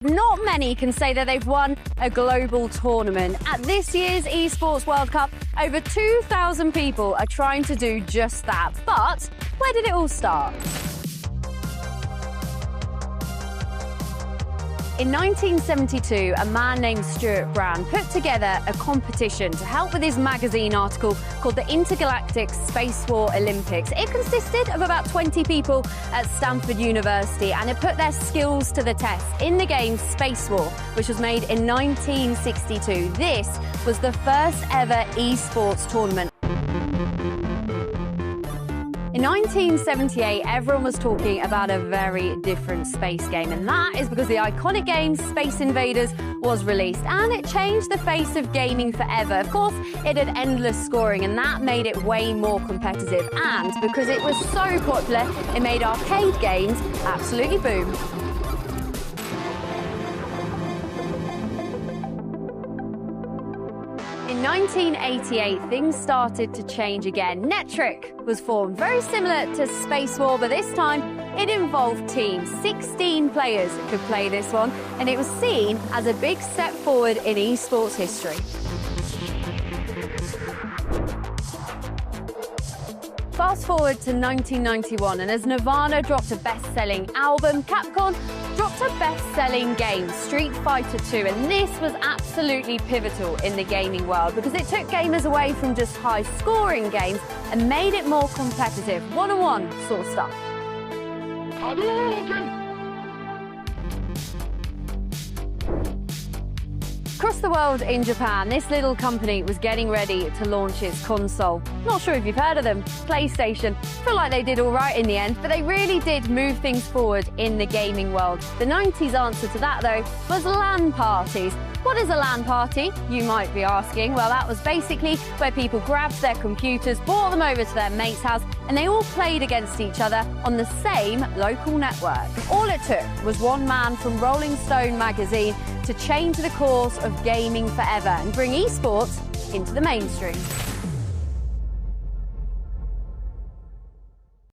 Not many can say that they've won a global tournament. At this year's Esports World Cup, over 2,000 people are trying to do just that. But where did it all start? In 1972, a man named Stuart Brown put together a competition to help with his magazine article called the Intergalactic Spacewar Olympics. It consisted of about 20 people at Stanford University, and it put their skills to the test in the game Spacewar, which was made in 1962. This was the first ever esports tournament. In 1978, everyone was talking about a very different space game, and that is because the iconic game Space Invaders was released, and it changed the face of gaming forever. Of course, it had endless scoring, and that made it way more competitive, and because it was so popular, it made arcade games absolutely boom. In 1988, things started to change again. Netric was formed, very similar to Spacewar, but this time it involved teams. 16 players could play this one, and it was seen as a big step forward in esports history. Fast forward to 1991, and as Nirvana dropped a best-selling album, Capcom dropped a best-selling game, Street Fighter 2, and this was absolutely pivotal in the gaming world because it took gamers away from just high-scoring games and made it more competitive, one-on-one sort of stuff. Across the world in Japan, this little company was getting ready to launch its console. Not sure if you've heard of them, PlayStation. Feel like they did all right in the end, but they really did move things forward in the gaming world. The 90s answer to that, though, was LAN parties. What is a LAN party, you might be asking? Well, that was basically where people grabbed their computers, brought them over to their mate's house, and they all played against each other on the same local network. All it took was one man from Rolling Stone magazine to change the course of gaming forever and bring esports into the mainstream.